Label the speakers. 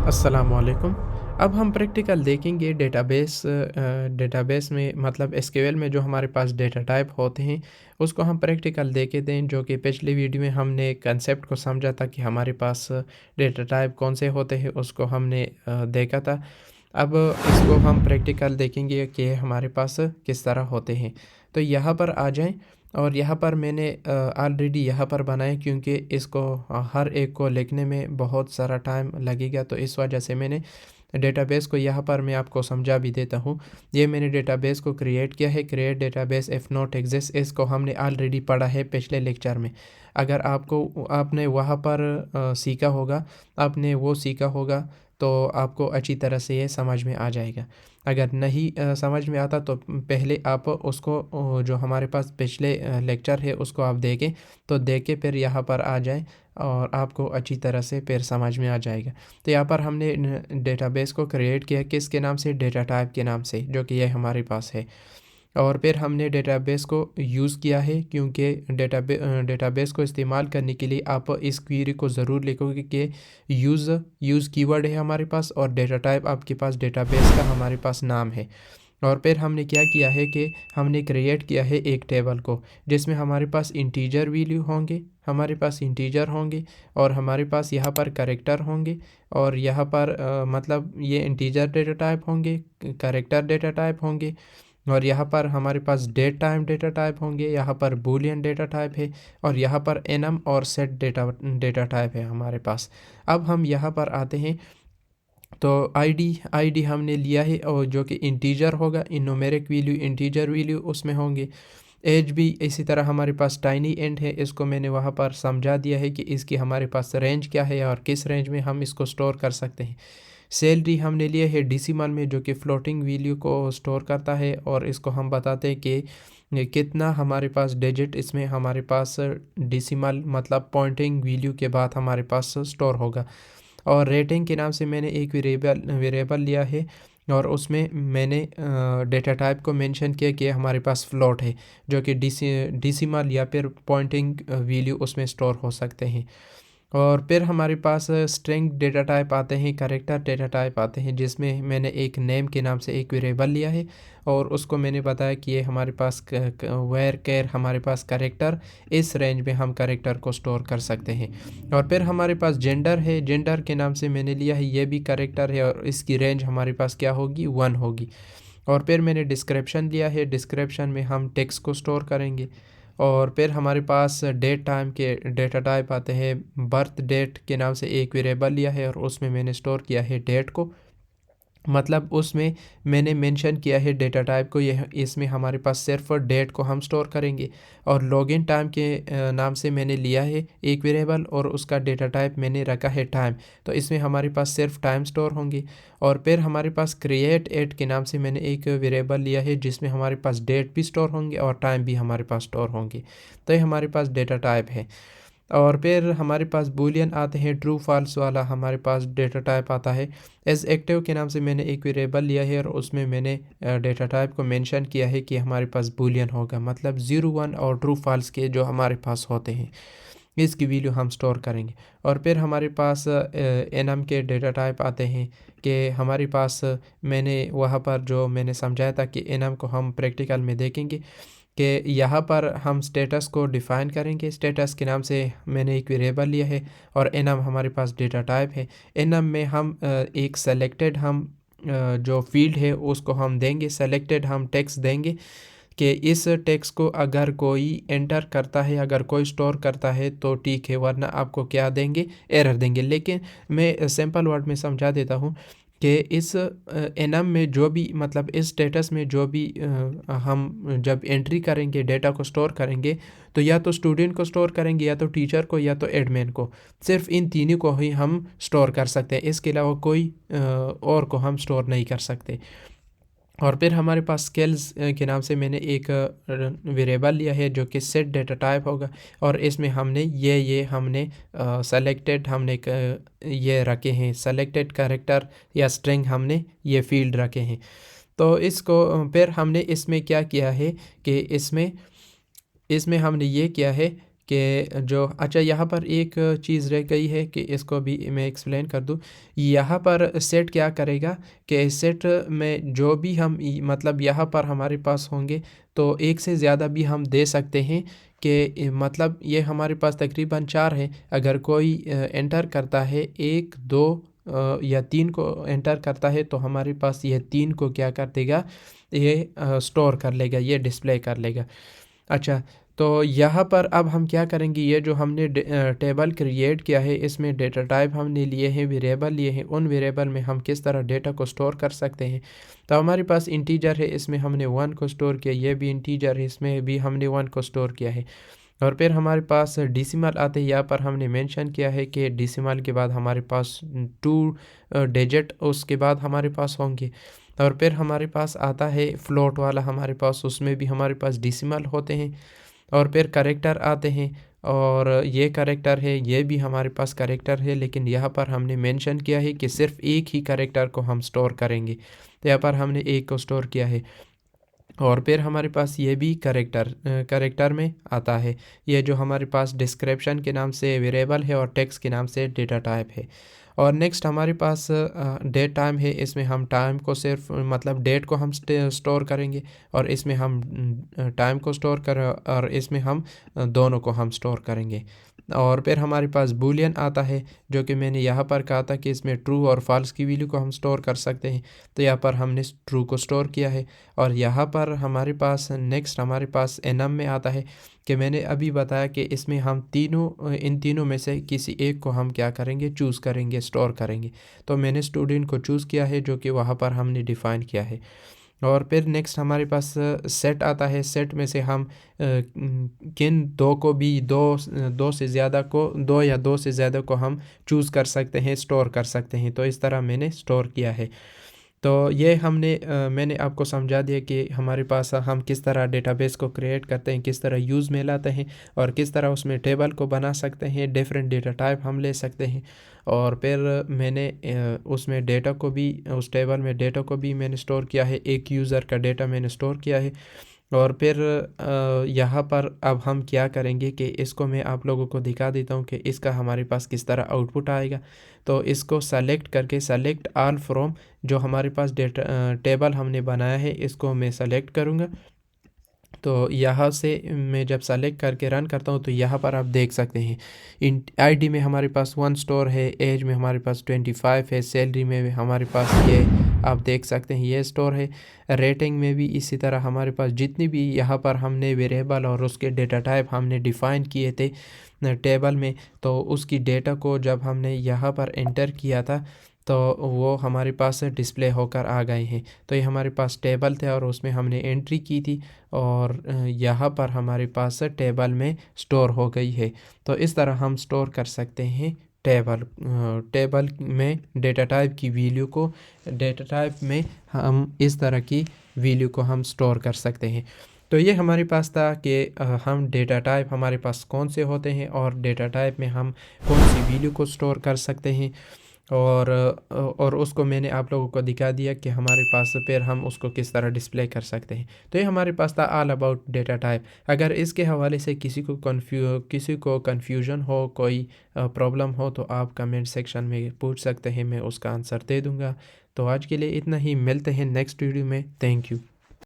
Speaker 1: अस्सलामुअलैकुम। अब हम प्रैक्टिकल देखेंगे डेटाबेस में मतलब एसक्यूएल में जो हमारे पास डेटा टाइप होते हैं उसको हम प्रैक्टिकल देखे थे। जो कि पिछली वीडियो में हमने कंसेप्ट को समझा था कि हमारे पास डेटा टाइप कौन से होते हैं, उसको हमने देखा था। अब इसको हम प्रैक्टिकल देखेंगे कि हमारे पास किस तरह होते हैं। तो यहाँ पर आ जाएं और यहाँ पर मैंने ऑलरेडी यहाँ पर बनाया, क्योंकि इसको हर एक को लिखने में बहुत सारा टाइम लगेगा, तो इस वजह से मैंने डेटाबेस को यहाँ पर मैं आपको समझा भी देता हूँ। ये मैंने डेटाबेस को क्रिएट किया है, create database if not exist. इसको हमने ऑलरेडी पढ़ा है पिछले लेक्चर में। अगर आपने वहाँ पर सीखा होगा, आपने वो सीखा होगा, तो आपको अच्छी तरह से ये समझ में आ जाएगा। अगर नहीं समझ में आता तो पहले आप उसको जो हमारे पास पिछले लेक्चर है उसको आप देखें, तो देख के फिर यहाँ पर आ जाएं और आपको अच्छी तरह से फिर समझ में आ जाएगा। तो यहाँ पर हमने डेटाबेस को क्रिएट किया किसके नाम से, डेटा टाइप के नाम से, जो कि ये हमारे पास है। और फिर हमने डेटाबेस को यूज़ किया है, क्योंकि डेटाबेस को इस्तेमाल करने के लिए आप इस क्वेरी को ज़रूर लिखोगे कि यूज़ कीवर्ड है हमारे पास और डेटा टाइप आपके पास डेटाबेस का हमारे पास नाम है। और फिर हमने क्या किया है कि हमने क्रिएट किया है एक टेबल को, जिसमें हमारे पास इंटीजर वैल्यू होंगे, हमारे पास इंटीजर होंगे, और हमारे पास यहाँ पर करेक्टर होंगे, और यहाँ पर मतलब ये इंटीजर डेटा टाइप होंगे, करेक्टर डेटा टाइप होंगे, और यहाँ पर हमारे पास डेट टाइम डेटा टाइप होंगे, यहाँ पर बूलियन डेटा टाइप है, और यहाँ पर एनम और सेट डेटा टाइप है हमारे पास। अब हम यहाँ पर आते हैं, तो आईडी हमने लिया है, और जो कि इंटीजर होगा, इन न्यूमेरिक वैल्यू इंटीजर वैल्यू उसमें होंगे। एज भी इसी तरह हमारे पास टाइनी एंड है, इसको मैंने वहाँ पर समझा दिया है कि इसकी हमारे पास रेंज क्या है और किस रेंज में हम इसको स्टोर कर सकते हैं। सैलरी हमने लिया है डेसिमल में, जो कि फ्लोटिंग वैल्यू को स्टोर करता है, और इसको हम बताते हैं कि कितना हमारे पास डिजिट इसमें हमारे पास डेसिमल मतलब पॉइंटिंग वैल्यू के बाद हमारे पास स्टोर होगा। और रेटिंग के नाम से मैंने एक वेरिएबल लिया है, और उसमें मैंने डेटा टाइप को मेंशन किया कि हमारे पास फ्लोट है, जो कि डेसिमल या फिर पॉइंटिंग वैल्यू उसमें स्टोर हो सकते हैं। और फिर हमारे पास स्ट्रिंग डेटा टाइप आते हैं, कैरेक्टर डेटा टाइप आते हैं, जिसमें मैंने एक नेम के नाम से एक वेरिएबल लिया है, और उसको मैंने बताया कि ये हमारे पास वेयर केयर हमारे पास कैरेक्टर, इस रेंज में हम कैरेक्टर को स्टोर कर सकते हैं। और फिर हमारे पास जेंडर है, जेंडर के नाम से मैंने लिया है, ये भी कैरेक्टर है, और इसकी रेंज हमारे पास क्या होगी, 1 होगी। और फिर मैंने डिस्क्रिप्शन लिया है, डिस्क्रिप्शन में हम टेक्स्ट को स्टोर करेंगे। और फिर हमारे पास डेट टाइम के डेटा टाइप आते हैं, बर्थ डेट के नाम से एक वेरिएबल लिया है, और उसमें मैंने स्टोर किया है डेट को, मतलब उसमें मैंने मेंशन किया है डेटा टाइप को, यह इसमें हमारे पास सिर्फ डेट को हम स्टोर करेंगे। और लॉगिन टाइम के नाम से मैंने लिया है एक वेरिएबल, और उसका डेटा टाइप मैंने रखा है टाइम, तो इसमें हमारे पास सिर्फ टाइम स्टोर होंगे। और फिर हमारे पास क्रिएट एट के नाम से मैंने एक वेरिएबल लिया है, जिसमें हमारे पास डेट भी स्टोर होंगे और टाइम भी हमारे पास स्टोर होंगे। तो ये हमारे पास डेटा टाइप है। और फिर हमारे पास बूलियन आते हैं, ट्रू फॉल्स वाला हमारे पास डेटा टाइप आता है। एज एक्टिव के नाम से मैंने एक वेरिएबल लिया है, और उसमें मैंने डेटा टाइप को मेंशन किया है कि हमारे पास बूलियन होगा, मतलब 0 1 और ट्रू फॉल्स के जो हमारे पास होते हैं इसकी वैल्यू हम स्टोर करेंगे। और फिर हमारे पास एनम के डेटा टाइप आते हैं, कि हमारे पास मैंने वहाँ पर जो मैंने समझाया था कि एनम को हम प्रैक्टिकल में देखेंगे, कि यहाँ पर हम स्टेटस को डिफ़ाइन करेंगे। स्टेटस के नाम से मैंने एक वेरिएबल लिया है, और एनम हमारे पास डेटा टाइप है। एनम में हम एक सेलेक्टेड हम जो फील्ड है उसको हम देंगे, सेलेक्टेड हम टेक्स्ट देंगे, कि इस टेक्स्ट को अगर कोई एंटर करता है, अगर कोई स्टोर करता है तो ठीक है, वरना आपको क्या देंगे, एरर देंगे। लेकिन मैं सिंपल वर्ड में समझा देता हूँ कि इस एनम में जो भी मतलब इस स्टेटस में जो भी हम जब एंट्री करेंगे, डेटा को स्टोर करेंगे, तो या तो स्टूडेंट को स्टोर करेंगे, या तो टीचर को, या तो एडमिन को। सिर्फ इन तीनों को ही हम स्टोर कर सकते हैं, इसके अलावा कोई और को हम स्टोर नहीं कर सकते। और फिर हमारे पास स्केल्स के नाम से मैंने एक वेरिएबल लिया है, जो कि सेट डेटा टाइप होगा, और इसमें हमने ये हमने सेलेक्टेड हमने ये रखे हैं, सेलेक्टेड कैरेक्टर या स्ट्रिंग हमने ये फील्ड रखे हैं। तो इसको फिर हमने इसमें क्या किया है कि इसमें इसमें हमने ये किया है कि जो अच्छा यहाँ पर एक चीज़ रह गई है कि इसको भी मैं एक्सप्लेन कर दूँ। यहाँ पर सेट क्या करेगा कि सेट में जो भी हम मतलब यहाँ पर हमारे पास होंगे तो एक से ज़्यादा भी हम दे सकते हैं कि मतलब ये हमारे पास तकरीबन 4 है। अगर कोई एंटर करता है 1 2 या 3 को एंटर करता है तो हमारे पास ये 3 को क्या कर देगा, ये स्टोर कर लेगा, ये डिस्प्ले कर लेगा। अच्छा, तो यहाँ पर अब हम क्या करेंगे, ये जो हमने टेबल क्रिएट किया है इसमें डेटा टाइप हमने लिए हैं, वेरिएबल लिए हैं, उन वेरिएबल में हम किस तरह डेटा को स्टोर कर सकते हैं। तो हमारे पास इंटीजर है, इसमें हमने 1 को स्टोर किया, ये भी इंटीजर है, इसमें भी हमने 1 को स्टोर किया है। और फिर हमारे पास डेसिमल आते हैं, यहाँ पर हमने मेंशन किया है कि डेसिमल के बाद हमारे पास 2 डिजिट उसके बाद हमारे पास होंगे। और फिर हमारे पास आता है फ्लोट वाला हमारे पास, उसमें भी हमारे पास डेसिमल होते हैं। और फिर करेक्टर आते हैं, और ये करेक्टर है, ये भी हमारे पास करेक्टर है, लेकिन यहाँ पर हमने मेंशन किया है कि सिर्फ एक ही करेक्टर को हम स्टोर करेंगे, तो यहाँ पर हमने एक को स्टोर किया है। और फिर हमारे पास ये भी करेक्टर में आता है, ये जो हमारे पास डिस्क्रिप्शन के नाम से वेरिएबल है और टेक्स्ट के नाम से डेटा टाइप है। और नेक्स्ट हमारे पास डेट टाइम है, इसमें हम टाइम को सिर्फ मतलब डेट को हम स्टोर करेंगे, और इसमें हम टाइम को स्टोर कर, और इसमें हम दोनों को हम स्टोर करेंगे। और फिर हमारे पास बूलियन आता है, जो कि मैंने यहाँ पर कहा था कि इसमें ट्रू और फॉल्स की वैल्यू को हम स्टोर कर सकते हैं, तो यहाँ पर हमने ट्रू को स्टोर किया है। और यहाँ पर हमारे पास नेक्स्ट हमारे पास एनम में आता है कि मैंने अभी बताया कि इसमें हम इन तीनों में से किसी एक को हम क्या करेंगे, चूज़ करेंगे, स्टोर करेंगे। तो मैंने स्टूडेंट को चूज़ किया है, जो कि वहाँ पर हमने डिफ़ाइन किया है। और फिर नेक्स्ट हमारे पास सेट आता है, सेट में से हम किन दो को भी दो से ज़्यादा को, दो या दो से ज़्यादा को हम चूज़ कर सकते हैं, स्टोर कर सकते हैं। तो इस तरह मैंने स्टोर किया है। तो ये मैंने आपको समझा दिया कि हमारे पास हम किस तरह डेटाबेस को क्रिएट करते हैं, किस तरह यूज़ में लाते हैं, और किस तरह उसमें टेबल को बना सकते हैं, डिफरेंट डेटा टाइप हम ले सकते हैं। और फिर मैंने उसमें डेटा को भी, उस टेबल में डेटा को भी मैंने स्टोर किया है, एक यूज़र का डेटा मैंने स्टोर किया है। और फिर यहाँ पर अब हम क्या करेंगे कि इसको मैं आप लोगों को दिखा देता हूँ कि इसका हमारे पास किस तरह आउटपुट आएगा। तो इसको सेलेक्ट करके, सेलेक्ट ऑल फ्रॉम, जो हमारे पास डेटा टेबल हमने बनाया है इसको मैं सेलेक्ट करूँगा। तो यहाँ से मैं जब सेलेक्ट करके रन करता हूँ तो यहाँ पर आप देख सकते हैं इन आईडी में हमारे पास 1 स्टोर है, एज में हमारे पास 25 है, सैलरी में भी हमारे पास ये आप देख सकते हैं ये स्टोर है। रेटिंग में भी इसी तरह हमारे पास जितनी भी यहाँ पर हमने वेरिएबल और उसके डेटा टाइप हमने डिफ़ाइन किए थे टेबल में, तो उसकी डेटा को जब हमने यहाँ पर एंटर किया था तो वो हमारे पास डिस्प्ले होकर आ गए हैं। तो ये हमारे पास टेबल थे और उसमें हमने एंट्री की थी, और यहाँ पर हमारे पास टेबल में स्टोर हो गई है। तो इस तरह हम स्टोर कर सकते हैं टेबल में डेटा टाइप की वैल्यू को, डेटा टाइप में हम इस तरह की वैल्यू को हम स्टोर कर सकते हैं। तो ये हमारे पास था कि हम डेटा टाइप हमारे पास कौन से होते हैं, और डेटा टाइप में हम कौन सी वैल्यू को स्टोर कर सकते हैं। और उसको मैंने आप लोगों को दिखा दिया कि हमारे पास फिर हम उसको किस तरह डिस्प्ले कर सकते हैं। तो ये हमारे पास था ऑल अबाउट डेटा टाइप। अगर इसके हवाले से किसी को कन्फ्यूजन हो, कोई प्रॉब्लम हो, तो आप कमेंट सेक्शन में पूछ सकते हैं, मैं उसका आंसर दे दूँगा। तो आज के लिए इतना ही, मिलते हैं नेक्स्ट वीडियो में। Thank you.